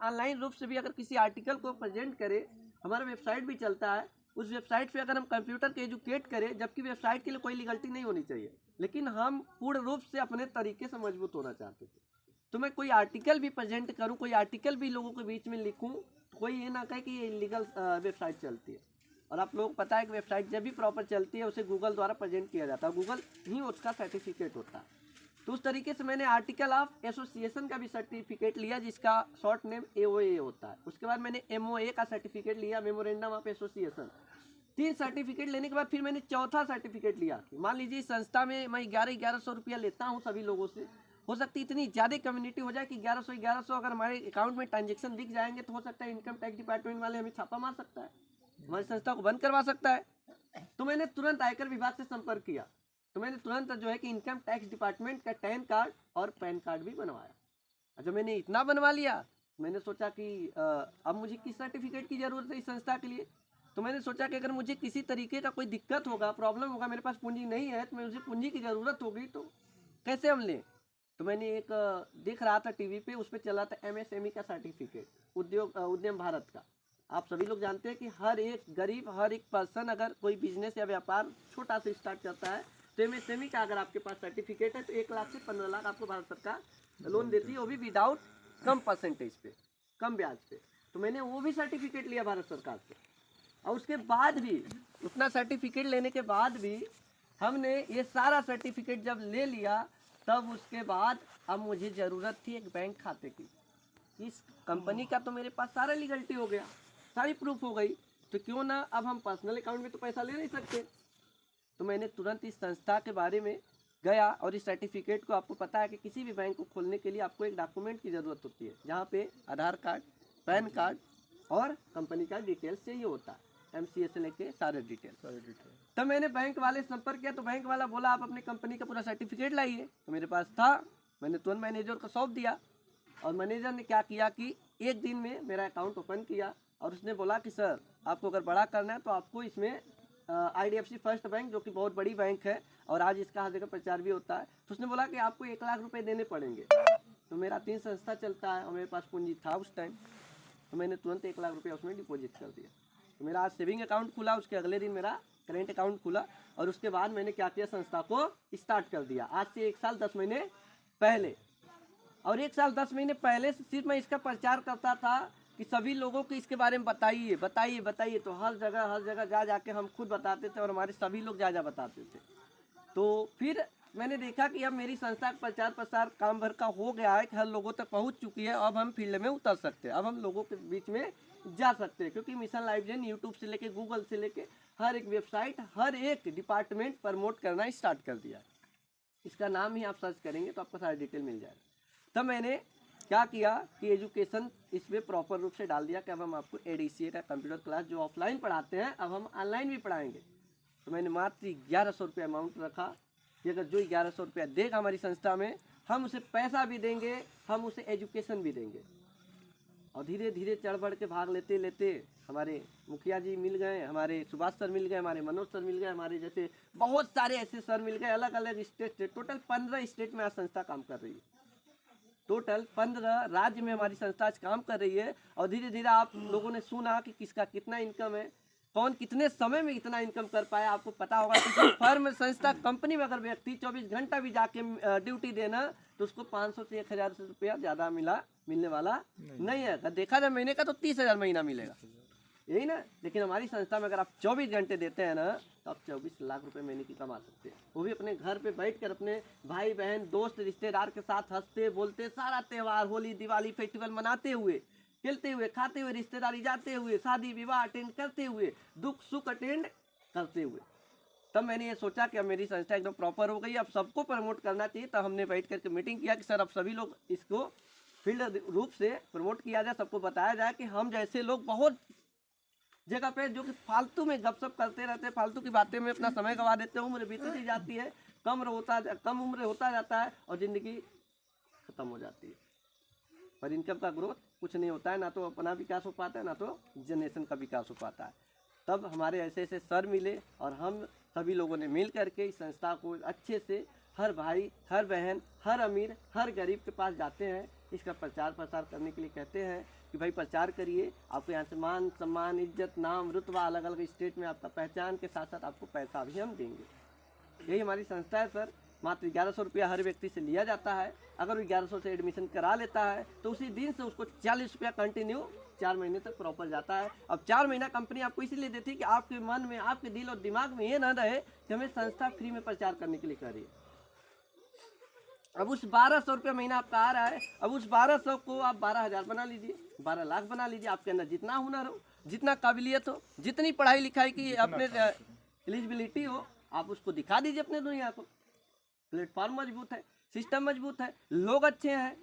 Online रूप से भी अगर किसी आर्टिकल को प्रेजेंट करें, हमारा वेबसाइट भी चलता है, उस वेबसाइट पे अगर हम कंप्यूटर के एजुकेट करें, जबकि वेबसाइट के लिए कोई लीगलिटी नहीं होनी चाहिए, लेकिन हम पूर्ण रूप से अपने तरीके से मजबूत होना चाहते थे। तो मैं कोई आर्टिकल भी प्रेजेंट करूं, कोई आर्टिकल भी लोगों के बीच में लिखूं, तो कोई ये ना कहे कि ये इलीगल वेबसाइट चलती है। और आप लोगों को पता है कि वेबसाइट जब भी प्रॉपर चलती है उसे गूगल द्वारा प्रेजेंट किया जाता है, गूगल ही उसका सर्टिफिकेट होता है। तो उस तरीके से मैंने आर्टिकल ऑफ एसोसिएशन का भी सर्टिफिकेट लिया, जिसका शॉर्ट नेम AOA होता है। उसके बाद मैंने MOA का सर्टिफिकेट लिया, मेमोरेंडम ऑफ एसोसिएशन। 3 सर्टिफिकेट लेने के बाद फिर मैंने चौथा सर्टिफिकेट लिया। मान लीजिए इस संस्था में मैं 1100 रुपया लेता हूँ सभी लोगों से, हो सकती है इतनी ज़्यादा कम्युनिटी हो जाए कि 1100 अगर हमारे अकाउंट में ट्रांजेक्शन दिख जाएंगे तो हो सकता है इनकम टैक्स डिपार्टमेंट वाले हमें छापा मार सकता है, हमारी संस्था को बंद करवा सकता है। तो मैंने तुरंत आयकर विभाग से संपर्क किया, तो मैंने तुरंत जो है कि इनकम टैक्स डिपार्टमेंट का 10 कार्ड और पैन कार्ड भी बनवाया। जब मैंने इतना बनवा लिया, मैंने सोचा कि अब मुझे किस सर्टिफिकेट की ज़रूरत है इस संस्था के लिए। तो मैंने सोचा कि अगर मुझे किसी तरीके का कोई दिक्कत होगा, प्रॉब्लम होगा, मेरे पास पूंजी नहीं है, तो मुझे पूंजी की ज़रूरत होगी, तो कैसे हम लें। तो मैंने एक देख रहा था टीवी पे, उस पर चला था MSME का सर्टिफिकेट, उद्यम भारत का। आप सभी लोग जानते हैं कि हर एक गरीब, हर एक पर्सन अगर कोई बिजनेस या व्यापार छोटा सा स्टार्ट करता है, तो MSME का अगर आपके पास सर्टिफिकेट है तो 1 लाख से 15 लाख आपको भारत सरकार लोन देती है, वो भी विदाउट कम परसेंटेज पे, कम ब्याज पे। तो मैंने वो भी सर्टिफिकेट लिया भारत सरकार से। और उसके बाद भी, उतना सर्टिफिकेट लेने के बाद भी, हमने ये सारा सर्टिफिकेट जब ले लिया, तब उसके बाद अब मुझे ज़रूरत थी एक बैंक खाते की। इस कंपनी का तो मेरे पास सारा लीगलिटी हो गया, सारी प्रूफ हो गई, तो क्यों ना अब हम पर्सनल अकाउंट में तो पैसा ले नहीं सकते। तो मैंने तुरंत इस संस्था के बारे में गया, और इस सर्टिफिकेट को, आपको पता है कि किसी भी बैंक को खोलने के लिए आपको एक डॉक्यूमेंट की ज़रूरत होती है, जहाँ पे आधार कार्ड, पैन कार्ड और कंपनी का डिटेल्स चाहिए होता है, MCA से लेके सारे डिटेल। तब मैंने बैंक वाले से संपर्क किया, तो बैंक वाला बोला आप अपनी कंपनी का पूरा सर्टिफिकेट लाइए। तो मेरे पास था, मैंने तुरंत मैनेजर को सौंप दिया, और मैनेजर ने क्या किया कि एक दिन में मेरा अकाउंट ओपन किया, और उसने बोला कि सर आपको अगर बड़ा करना है तो आपको इसमें IDFC फर्स्ट बैंक, जो कि बहुत बड़ी बैंक है और आज इसका हर जगह प्रचार भी होता है, तो उसने बोला कि आपको 1 लाख रुपए देने पड़ेंगे। तो मेरा 3 संस्था चलता है और मेरे पास पूंजी था उस टाइम, तो मैंने तुरंत 1 लाख रुपया उसमें डिपॉजिट कर दिया। तो मेरा आज सेविंग अकाउंट खुला, उसके अगले दिन मेरा करेंट अकाउंट खुला, और उसके बाद मैंने क्या किया, संस्था को स्टार्ट कर दिया आज से 1 साल 10 महीने पहले। और 1 साल 10 महीने पहले से सिर्फ मैं इसका प्रचार करता था कि सभी लोगों को इसके बारे में बताइए बताइए बताइए। तो हर जगह जा जाके हम खुद बताते थे, और हमारे सभी लोग जा बताते थे। तो फिर मैंने देखा कि अब मेरी संस्था का प्रचार प्रसार काम भर का हो गया है, कि हर लोगों तक पहुंच चुकी है। अब हम फील्ड में उतर सकते हैं, अब हम लोगों के बीच में जा सकते हैं, क्योंकि मिशन लाइफ जन यूट्यूब से लेके, गूगल से लेके, हर एक वेबसाइट, हर एक डिपार्टमेंट प्रमोट करना स्टार्ट कर दिया। इसका नाम ही आप सर्च करेंगे तो आपको सारी डिटेल मिल जाएगा। तब मैंने क्या किया कि एजुकेशन इसमें प्रॉपर रूप से डाल दिया कि अब हम आपको ADCA का कंप्यूटर क्लास जो ऑफलाइन पढ़ाते हैं, अब हम ऑनलाइन भी पढ़ाएंगे। तो मैंने मात्र 1100 रुपया अमाउंट रखा कि अगर जो 1100 रुपया देगा हमारी संस्था में, हम उसे पैसा भी देंगे, हम उसे एजुकेशन भी देंगे। और धीरे धीरे चढ़ बढ़ के भाग लेते लेते हमारे मुखिया जी मिल गए, हमारे सुभाष सर मिल गए, हमारे मनोज सर मिल गए, हमारे जैसे बहुत सारे ऐसे सर मिल गए, अलग अलग स्टेट से। टोटल 15 स्टेट में आज संस्था काम कर रही है, टोटल 15 राज्य में हमारी संस्था आज काम कर रही है। और धीरे धीरे आप लोगों ने सुना कि किसका कितना इनकम है, कौन कितने समय में इतना इनकम कर पाया। आपको पता होगा कि फर्म, संस्था, कंपनी में अगर व्यक्ति 24 घंटा भी जाके ड्यूटी देना, तो उसको 500 से 1000 रुपया ज़्यादा मिलने वाला नहीं है। अगर देखा जाए महीने का तो 30,000 महीना मिलेगा, यही ना। लेकिन हमारी संस्था में अगर आप 24 घंटे देते हैं ना, तो आप 24 लाख रुपए महीने की कमा सकते हैं, वो भी अपने घर पे बैठकर अपने भाई बहन, दोस्त, रिश्तेदार के साथ हंसते बोलते, सारा त्यौहार, होली, दिवाली, फेस्टिवल मनाते हुए, खेलते हुए, खाते हुए, रिश्तेदारी जाते हुए, शादी विवाह अटेंड करते हुए, दुख सुख अटेंड करते हुए। तब मैंने ये सोचा कि अब मेरी संस्था एकदम प्रॉपर हो गई, अब सबको प्रमोट करना चाहिए। तब हमने बैठ करके मीटिंग किया कि सर अब सभी लोग इसको फील्ड रूप से प्रमोट किया जाए, सबको बताया जाए कि हम जैसे लोग बहुत जगह पे जो कि फालतू में गपशप करते रहते हैं, फालतू की बातें में अपना समय गंवा देते हैं, उम्र बीतती जाती है, कम उम्र होता जाता है और ज़िंदगी ख़त्म हो जाती है। पर इनकम का ग्रोथ कुछ नहीं होता है, ना तो अपना विकास हो पाता है, ना तो जनरेशन का विकास हो पाता है। तब हमारे ऐसे ऐसे सर मिले, और हम सभी लोगों ने मिल करके इस संस्था को अच्छे से हर भाई, हर बहन, हर अमीर, हर गरीब के पास जाते हैं, इसका प्रचार प्रसार करने के लिए कहते हैं कि भाई प्रचार करिए, आपको यहाँ से मान सम्मान इज्जत नाम रुतबा अलग अलग स्टेट में आपका पहचान के साथ साथ आपको पैसा भी हम देंगे। यही हमारी संस्था है सर। मात्र 1100 रुपया हर व्यक्ति से लिया जाता है। अगर वो 1100 से एडमिशन करा लेता है तो उसी दिन से उसको 40 रुपया कंटिन्यू 4 महीने तक प्रॉपर जाता है। अब 4 महीना कंपनी आपको इसीलिए देती है कि आपके मन में, आपके दिल और दिमाग में ये ना रहे कि हमें संस्था फ्री में प्रचार करने के लिए कर रही है। अब उस 1200 रुपया महीना आपका आ रहा है, अब उस 1200 को आप 12,000 बना लीजिए, 12 लाख बना लीजिए। आपके अंदर जितना हुनर हो, जितना काबिलियत हो, जितनी पढ़ाई लिखाई की अपने एलिजिबिलिटी हो, आप उसको दिखा दीजिए अपने दुनिया को। प्लेटफॉर्म मजबूत है, सिस्टम मजबूत है, लोग अच्छे हैं,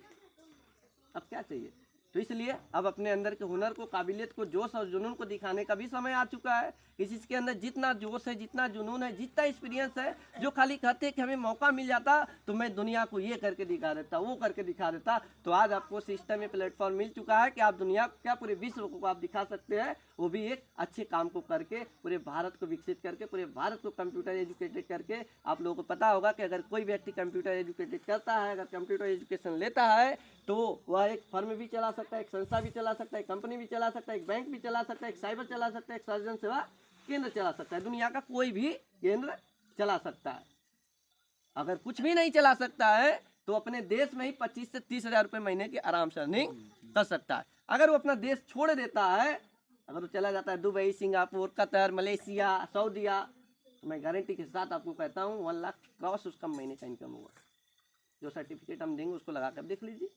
अब क्या चाहिए। तो इसलिए अब अपने अंदर के हुनर को, काबिलियत को, जोश और जुनून को दिखाने का भी समय आ चुका है। किसी के अंदर जितना जोश है, जितना जुनून है, जितना एक्सपीरियंस है, जो खाली कहते हैं कि हमें मौका मिल जाता तो मैं दुनिया को ये करके दिखा देता, वो करके दिखा देता, तो आज आपको सिस्टम में प्लेटफॉर्म मिल चुका है कि आप दुनिया क्या पूरे विश्व को आप दिखा सकते हैं, वो भी एक अच्छे काम को करके, पूरे भारत को विकसित करके, पूरे भारत को कंप्यूटर एजुकेटेड करके। आप लोगों को पता होगा कि अगर कोई व्यक्ति कंप्यूटर एजुकेटेड करता है, अगर कंप्यूटर एजुकेशन लेता है, तो वह एक फर्म भी चला सकता है, एक संस्था भी चला सकता है, एक कंपनी भी चला सकता है, एक बैंक भी चला सकता है, एक साइबर चला सकता है, एक सर्जन सेवा केंद्र चला सकता है, दुनिया का कोई भी केंद्र चला सकता है। अगर कुछ भी नहीं चला सकता है तो अपने देश में ही 25 से 30 हजार रुपये महीने की आराम से अर्निंग कर सकता है। अगर वो अपना देश छोड़ देता है, अगर वो चला जाता है दुबई, सिंगापुर, कतर, मलेशिया, सऊदीया, तो मैं गारंटी के साथ आपको कहता हूँ 1 लाख क्रॉस उसका महीने का इनकम होगा। जो सर्टिफिकेट हम देंगे उसको लगा कर देख लीजिए।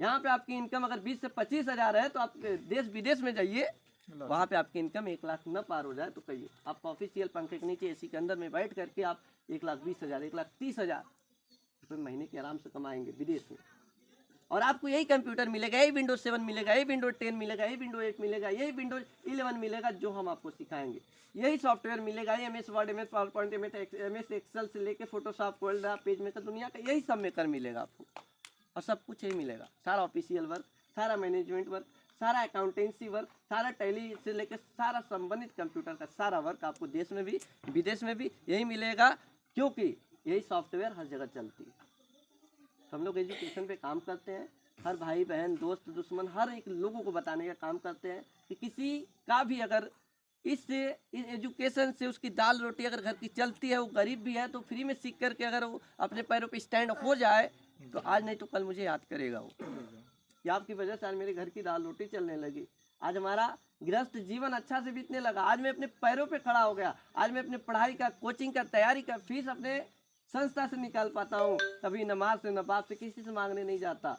यहाँ पे आपकी इनकम अगर 20 से 25 हजार है तो आप देश विदेश में जाइए, वहाँ पे आपकी इनकम 1 लाख न पार हो जाए तो कहिए। आपका ऑफिशियल पंखे के नीचे एसी के अंदर में बैठ करके आप 1,20,000, 1,30,000 रुपये महीने के आराम से कमाएंगे विदेश में। और आपको यही कंप्यूटर मिलेगा, यही विंडोज 7 मिलेगा, यही विंडोज 10 मिलेगा, यही विंडोज 8 मिलेगा, यही विंडोज 11 मिलेगा, जो हम आपको सिखाएंगे। यही सॉफ्टवेयर मिलेगा, MS word, MS PowerPoint, MS Excel से लेके फोटोशॉप, वर्ल्ड पेज मेकर, दुनिया का यही सब मेकर मिलेगा आपको। और सब कुछ यही मिलेगा, सारा ऑफिशियल वर्क, सारा मैनेजमेंट वर्क, सारा अकाउंटेंसी वर्क, सारा टैली से लेकर सारा संबंधित कंप्यूटर का सारा वर्क आपको देश में भी विदेश में भी यही मिलेगा, क्योंकि यही सॉफ्टवेयर हर जगह चलती है। हम लोग एजुकेशन पे काम करते हैं, हर भाई बहन दोस्त दुश्मन हर एक लोगों को बताने का काम करते हैं कि किसी का भी अगर इस एजुकेशन से उसकी दाल रोटी अगर घर की चलती है, वो गरीब भी है तो फ्री में सीख करके अगर वो अपने पैरों पे स्टैंड हो जाए तो आज नहीं तो कल मुझे याद करेगा वो, कि आपकी वजह से आज मेरे घर की दाल रोटी चलने लगी, आज हमारा गृहस्थ जीवन अच्छा से बीतने लगा, आज मैं अपने पैरों पे खड़ा हो गया, आज मैं अपने पढ़ाई का, कोचिंग का, तैयारी का फीस अपने संस्था से निकाल पाता हूँ। कभी न माँ से न बाप से किसी से मांगने नहीं जाता।